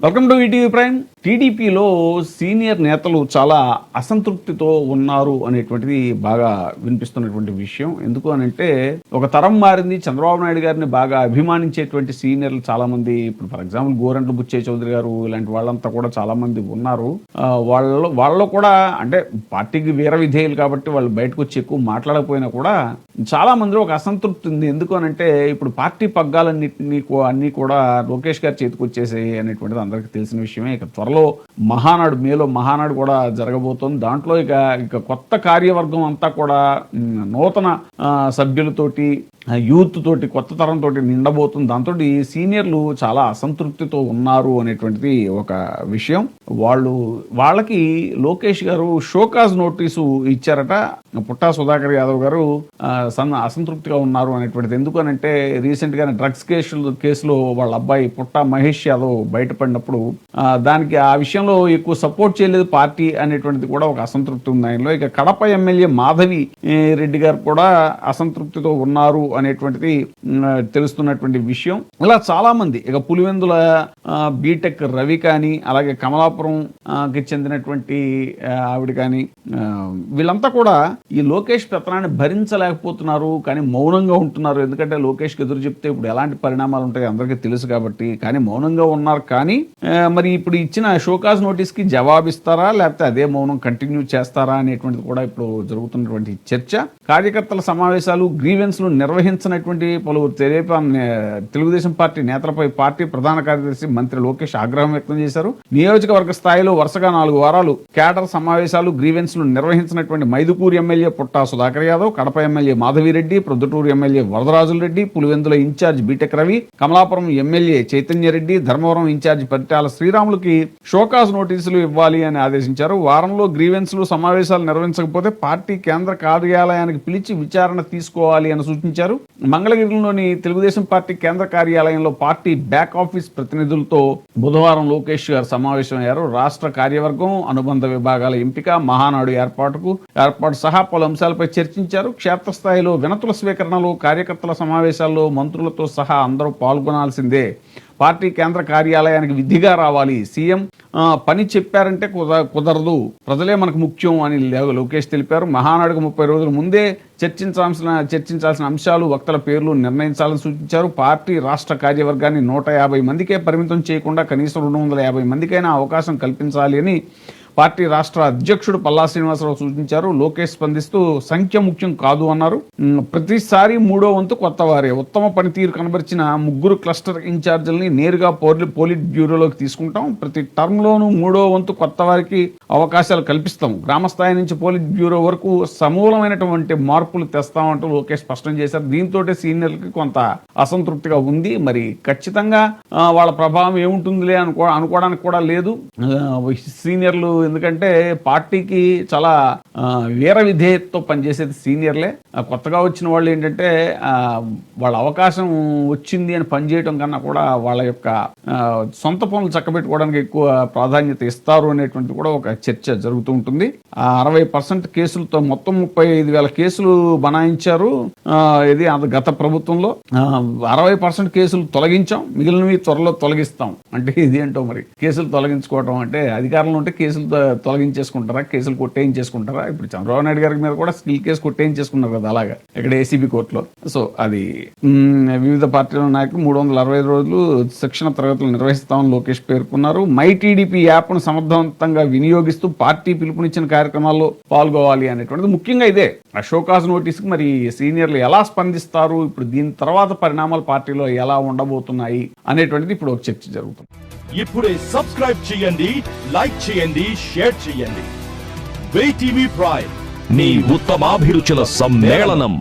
Welcome to ETV prime. టీడీపీలో senior నేతలు చాలా అసంతృప్తితో ఉన్నారు అనేటువంటిది బాగా వినిపిస్తున్నటువంటి విషయం. ఎందుకు అనంటే ఒక తరం మారింది. చంద్రబాబు నాయుడు గారిని బాగా అభిమానించేటువంటి సీనియర్లు చాలా మంది, ఇప్పుడు ఫర్ ఎగ్జాంపుల్ గోరంట్ల బుచ్చయ్య చౌదరి గారు ఇలాంటి వాళ్ళంతా కూడా చాలా మంది ఉన్నారు. వాళ్ళలో కూడా అంటే పార్టీకి వీర విధేయులు కాబట్టి వాళ్ళు బయటకు వచ్చి ఎక్కువ మాట్లాడకపోయినా కూడా చాలా మందిలో ఒక అసంతృప్తి ఉంది. ఎందుకు అనంటే ఇప్పుడు పార్టీ అన్ని కూడా లోకేష్ గారి చేతికి వచ్చేసాయి అనేటువంటిది అందరికీ తెలిసిన విషయమే. ఇక త్వరలో మేలో మహానాడు కూడా జరగబోతోంది. దాంట్లో ఇక కొత్త కార్యవర్గం అంతా కూడా నూతన సభ్యులతోటి, యూత్ తోటి, కొత్త తరంతో నిండబోతుంది. దాంతో సీనియర్లు చాలా అసంతృప్తితో ఉన్నారు అనేటువంటిది ఒక విషయం. వాళ్ళకి లోకేష్ గారు షోకాజ్ నోటీసు ఇచ్చారట. పుట్టా సుధాకర్ యాదవ్ గారు అసంతృప్తిగా ఉన్నారు అనేటువంటిది. ఎందుకనంటే రీసెంట్ గా డ్రగ్స్ కేసులో వాళ్ళ అబ్బాయి పుట్టా మహేష్ యాదవ్ బయటపడినప్పుడు దానికి ఆ విషయంలో ఎక్కువ సపోర్ట్ చేయలేదు పార్టీ అనేటువంటిది కూడా ఒక అసంతృప్తి ఉంది ఆయనలో. ఇక కడప ఎమ్మెల్యే మాధవి రెడ్డి గారు కూడా అసంతృప్తితో ఉన్నారు అనేటువంటిది తెలుస్తున్నటువంటి విషయం. ఇలా చాలా మంది, ఇక పులివెందుల బీటెక్ రవి కానీ, అలాగే కమలాపురం కి చెందినటువంటి ఆవిడ కానీ, వీళ్ళంతా కూడా ఈ లోకేష్ పెత్తనాన్ని భరించలేకపోతున్నారు, కానీ మౌనంగా ఉంటున్నారు. ఎందుకంటే లోకేష్కి ఎదురు చెప్తే ఇప్పుడు ఎలాంటి పరిణామాలు ఉంటాయి అందరికీ తెలుసు కాబట్టి. కానీ మౌనంగా ఉన్నారు. కానీ మరి ఇప్పుడు ఇచ్చిన షోకాజ్ నోటీస్ కి జవాబిస్తారా, లేకపోతే అదే మౌనం కంటిన్యూ చేస్తారా అనేటువంటిది కూడా ఇప్పుడు జరుగుతున్నటువంటి చర్చ. కార్యకర్తల సమావేశాలు, గ్రీవెన్స్లు నిర్వహించినటువంటి పలువురు తెలుగుదేశం పార్టీ నేతలపై పార్టీ ప్రధాన కార్యదర్శి మంత్రి లోకేష్ ఆగ్రహం వ్యక్తం చేశారు. నియోజకవర్గ స్థాయిలో వరుసగా 4 వారాలు కేడర్ సమావేశాలు, గ్రీవెన్స్లు నిర్వహించినటువంటి Mydukur MLA Putta Sudhakar Yadav, Kadapa MLA Madhavi Reddy, Proddatur MLA Varadarajulu Reddy, Pulivendula in charge BTech Ravi, Kamalapuram MLA Chaitanya Reddy, Dharmavaram in charge Paritala శ్రీరాములకి షోకాజ్ నోటీసులు ఇవ్వాలి అని ఆదేశించారు. వారంలో గ్రీవెన్స్లు సమావేశాలు నిర్వహించకపోతే పార్టీ కేంద్ర కార్యాలయానికి పిలిచి విచారణ తీసుకోవాలి అని సూచించారు. మంగళగిరిలోని తెలుగుదేశం పార్టీ కేంద్ర కార్యాలయంలో పార్టీ బ్యాక్ ఆఫీస్ ప్రతినిధులతో బుధవారం లోకేష్ గారు సమావేశమయ్యారు. రాష్ట్ర కార్యవర్గం, అనుబంధ విభాగాల ఎంపిక, మహానాడు ఏర్పాటు సహా పలు అంశాలపై చర్చించారు. క్షేత్రస్థాయిలో వినతుల స్వీకరణలు, కార్యకర్తల సమావేశాల్లో మంత్రులతో సహా అందరూ పాల్గొనాల్సిందే. పార్టీ కేంద్ర కార్యాలయానికి విధిగా రావాలి. సీఎం పని చెప్పారంటే కుదరదు, ప్రజలే మనకు ముఖ్యం అని లోకేష్ తెలిపారు. మహానాడుకు 30 రోజుల ముందే చర్చించాల్సిన అంశాలు, వక్తల పేర్లు నిర్ణయించాలని సూచించారు. పార్టీ రాష్ట్ర కార్యవర్గాన్ని 150 మందికే పరిమితం చేయకుండా కనీసం 250 మందికైనా అవకాశం కల్పించాలి అని పార్టీ రాష్ట్ర అధ్యక్షుడు పల్లా శ్రీనివాసరావు సూచించారు. లోకేష్ స్పందిస్తూ సంఖ్య ముఖ్యం కాదు అన్నారు. ప్రతిసారి 3వ వంతు కొత్త వారే. ఉత్తమ పనితీరు కనబరిచిన 3 క్లస్టర్ ఇన్ఛార్జీలని నేరుగా పోలిట్ బ్యూరోలోకి తీసుకుంటాం. ప్రతి టర్మ్ లోనూ 3వ వంతు కొత్త వారికి అవకాశాలు కల్పిస్తాం. గ్రామ స్థాయి నుంచి పోలిట్ బ్యూరో వరకు సమూలమైనటువంటి మార్పులు తెస్తామంటూ లోకేష్ స్పష్టం చేశారు. దీంతో సీనియర్లకి కొంత అసంతృప్తిగా ఉంది. మరి ఖచ్చితంగా వాళ్ళ ప్రభావం ఏముంటుందిలే అనుకోవడానికి కూడా లేదు సీనియర్లు. ఎందుకంటే పార్టీకి చాలా వీర విధేయతతో పనిచేసేది సీనియర్లే. కొత్తగా వచ్చిన వాళ్ళు ఏంటంటే వాళ్ళ అవకాశం వచ్చింది అని పనిచేయడం కన్నా కూడా వాళ్ళ యొక్క సొంత పనులు చక్కబెట్టుకోవడానికి ఎక్కువ ప్రాధాన్యత ఇస్తారు అనేటువంటి కూడా ఒక చర్చ జరుగుతూ ఉంటుంది. 60% కేసులతో మొత్తం 35,000 కేసులు బనాయించారు. ఇది గత ప్రభుత్వంలో 60% కేసులు తొలగించాం, మిగిలినవి త్వరలో తొలగిస్తాం. అంటే ఇది ఏంటో మరి కేసులు తొలగించుకోవటం అంటే అధికారంలో ఉంటే కేసులు తొలగించేసుకుంటారా, కేసులు కొట్టేయించేసుకుంటారా? ఇప్పుడు చంద్రబాబు నాయుడు గారి మీద కూడా స్కిల్ కేసు కొట్టేయించేసుకున్నారు కదా అలాగా ఇక్కడ ఏసీబీ కోర్టులో. సో అది వివిధ పార్టీల నాయకులు 365 రోజులు శిక్షణ తరగతులు నిర్వహిస్తామని లోకేష్ పేర్కొన్నారు. మై టీడీపీ యాప్ను సమర్థవంతంగా వినియోగిస్తూ పార్టీ పిలుపునిచ్చిన కార్యక్రమాల్లో పాల్గొవాలి అనేటువంటిది ముఖ్యంగా ఇదే. ఆ షోకాజ్ నోటీస్కి మరి సీనియర్లు ఎలా స్పందిస్తారు, ఇప్పుడు దీని తర్వాత పరిణామాలు పార్టీలో ఎలా ఉండబోతున్నాయి అనేటువంటిది ఇప్పుడు ఒక చర్చ జరుగుతుంది. ఇప్పుడే సబ్స్క్రైబ్ చేయండి, లైక్ చేయండి, షేర్ చేయండి. ఈటీవీ ప్రైమ్, నీ ఉత్తమాభిరుచుల సమ్మేళనం.